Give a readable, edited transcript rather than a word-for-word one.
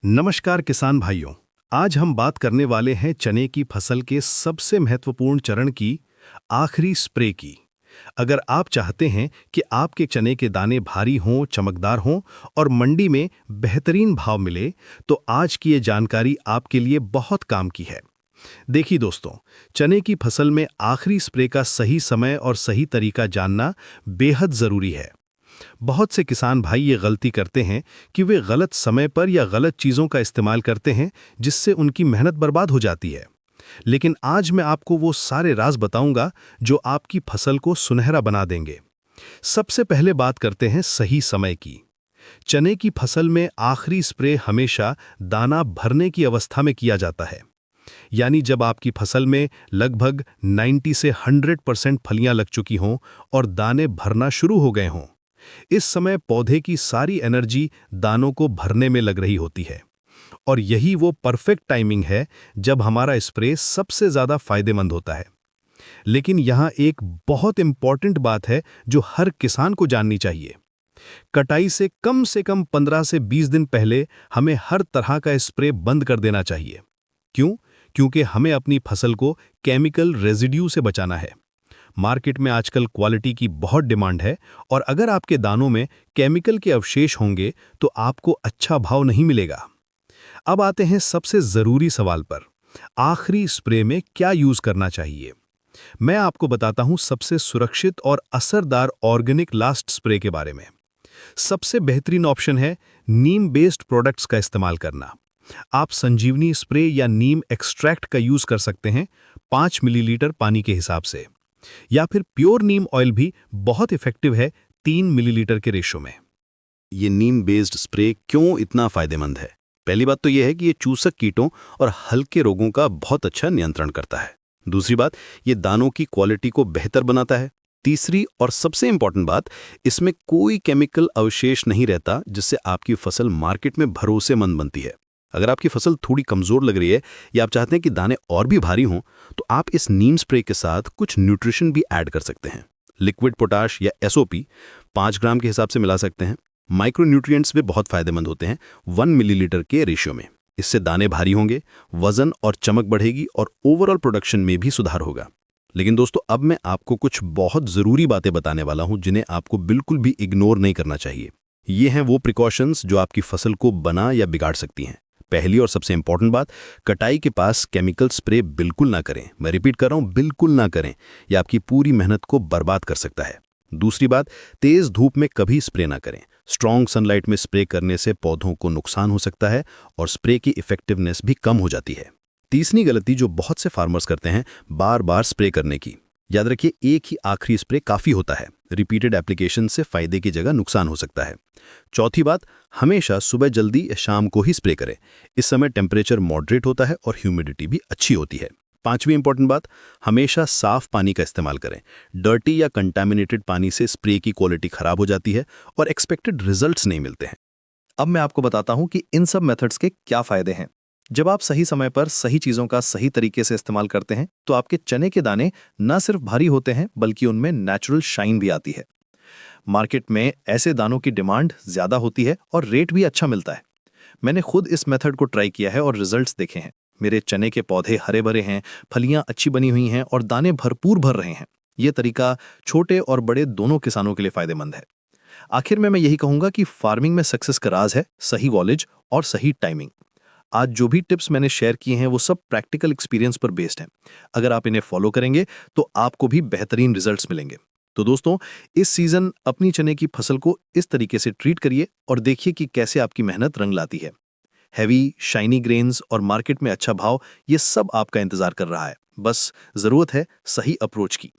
नमस्कार किसान भाइयों। आज हम बात करने वाले हैं चने की फसल के सबसे महत्वपूर्ण चरण की, आखिरी स्प्रे की। अगर आप चाहते हैं कि आपके चने के दाने भारी हों, चमकदार हों और मंडी में बेहतरीन भाव मिले, तो आज की ये जानकारी आपके लिए बहुत काम की है। देखिए दोस्तों, चने की फसल में आखिरी स्प्रे का सही समय और सही तरीका जानना बेहद ज़रूरी है। बहुत से किसान भाई ये गलती करते हैं कि वे गलत समय पर या गलत चीज़ों का इस्तेमाल करते हैं, जिससे उनकी मेहनत बर्बाद हो जाती है। लेकिन आज मैं आपको वो सारे राज बताऊंगा जो आपकी फसल को सुनहरा बना देंगे। सबसे पहले बात करते हैं सही समय की। चने की फसल में आखिरी स्प्रे हमेशा दाना भरने की अवस्था में किया जाता है, यानी जब आपकी फसल में लगभग 90 से 100% फलियां लग चुकी हों और दाने भरना शुरू हो गए हों। इस समय पौधे की सारी एनर्जी दानों को भरने में लग रही होती है, और यही वो परफेक्ट टाइमिंग है जब हमारा स्प्रे सबसे ज़्यादा फायदेमंद होता है। लेकिन यहाँ एक बहुत इंपॉर्टेंट बात है जो हर किसान को जाननी चाहिए। कटाई से कम 15 से 20 दिन पहले हमें हर तरह का स्प्रे बंद कर देना चाहिए। क्यों? क्योंकि हमें अपनी फसल को केमिकल रेजिड्यू से बचाना है। मार्केट में आजकल क्वालिटी की बहुत डिमांड है, और अगर आपके दानों में केमिकल के अवशेष होंगे तो आपको अच्छा भाव नहीं मिलेगा। अब आते हैं सबसे ज़रूरी सवाल पर, आखिरी स्प्रे में क्या यूज़ करना चाहिए। मैं आपको बताता हूं सबसे सुरक्षित और असरदार ऑर्गेनिक लास्ट स्प्रे के बारे में। सबसे बेहतरीन ऑप्शन है नीम बेस्ड प्रोडक्ट्स का इस्तेमाल करना। आप संजीवनी स्प्रे या नीम एक्सट्रैक्ट का यूज़ कर सकते हैं, 5 मिलीलीटर पानी के हिसाब से। या फिर प्योर नीम ऑयल भी बहुत इफेक्टिव है, 3 मिलीलीटर के रेशो में। ये नीम बेस्ड स्प्रे क्यों इतना फायदेमंद है? पहली बात तो यह है कि ये चूसक कीटों और हल्के रोगों का बहुत अच्छा नियंत्रण करता है। दूसरी बात, ये दानों की क्वालिटी को बेहतर बनाता है। तीसरी और सबसे इंपॉर्टेंट बात, इसमें कोई केमिकल अवशेष नहीं रहता, जिससे आपकी फसल मार्केट में भरोसेमंद बनती है। अगर आपकी फसल थोड़ी कमज़ोर लग रही है या आप चाहते हैं कि दाने और भी भारी हों, तो आप इस नीम स्प्रे के साथ कुछ न्यूट्रिशन भी ऐड कर सकते हैं। लिक्विड पोटाश या एसओपी 5 ग्राम के हिसाब से मिला सकते हैं। माइक्रो न्यूट्रिएंट्स भी बहुत फायदेमंद होते हैं, 1 मिलीलीटर के रेशियो में। इससे दाने भारी होंगे, वजन और चमक बढ़ेगी और ओवरऑल प्रोडक्शन में भी सुधार होगा। लेकिन दोस्तों, अब मैं आपको कुछ बहुत ज़रूरी बातें बताने वाला हूं जिन्हें आपको बिल्कुल भी इग्नोर नहीं करना चाहिए। ये हैं वो प्रिकॉशंस जो आपकी फसल को बना या बिगाड़ सकती हैं। पहली और सबसे इंपॉर्टेंट बात, कटाई के पास केमिकल स्प्रे बिल्कुल ना करें। मैं रिपीट कर रहा हूं, बिल्कुल ना करें। यह आपकी पूरी मेहनत को बर्बाद कर सकता है। दूसरी बात, तेज धूप में कभी स्प्रे ना करें। स्ट्रॉन्ग सनलाइट में स्प्रे करने से पौधों को नुकसान हो सकता है और स्प्रे की इफेक्टिवनेस भी कम हो जाती है। तीसरी गलती जो बहुत से फार्मर्स करते हैं, बार बार स्प्रे करने की। याद रखिए, एक ही आखिरी स्प्रे काफ़ी होता है। रिपीटेड एप्लीकेशन से फायदे की जगह नुकसान हो सकता है। चौथी बात, हमेशा सुबह जल्दी या शाम को ही स्प्रे करें। इस समय टेम्परेचर मॉडरेट होता है और ह्यूमिडिटी भी अच्छी होती है। पांचवी इंपॉर्टेंट बात, हमेशा साफ पानी का इस्तेमाल करें। डर्टी या कंटामिनेटेड पानी से स्प्रे की क्वालिटी खराब हो जाती है और एक्सपेक्टेड रिजल्ट्स नहीं मिलते हैं। अब मैं आपको बताता हूं कि इन सब मेथड्स के क्या फायदे हैं। जब आप सही समय पर सही चीजों का सही तरीके से इस्तेमाल करते हैं, तो आपके चने के दाने न सिर्फ भारी होते हैं, बल्कि उनमें नेचुरल शाइन भी आती है। मार्केट में ऐसे दानों की डिमांड ज्यादा होती है और रेट भी अच्छा मिलता है। मैंने खुद इस मेथड को ट्राई किया है और रिजल्ट्स देखे हैं। मेरे चने के पौधे हरे भरे हैं, फलियां अच्छी बनी हुई हैं और दाने भरपूर भर रहे हैं। ये तरीका छोटे और बड़े दोनों किसानों के लिए फायदेमंद है। आखिर में मैं यही कहूंगा कि फार्मिंग में सक्सेस का राज है सही नॉलेज और सही टाइमिंग। आज जो भी टिप्स मैंने शेयर किए हैं वो सब प्रैक्टिकल एक्सपीरियंस पर बेस्ड हैं। अगर आप इन्हें फॉलो करेंगे तो आपको भी बेहतरीन रिजल्ट्स मिलेंगे। तो दोस्तों, इस सीजन अपनी चने की फसल को इस तरीके से ट्रीट करिए और देखिए कि कैसे आपकी मेहनत रंग लाती है। हैवी शाइनी ग्रेन्स और मार्केट में अच्छा भाव, ये सब आपका इंतजार कर रहा है। बस जरूरत है सही अप्रोच की।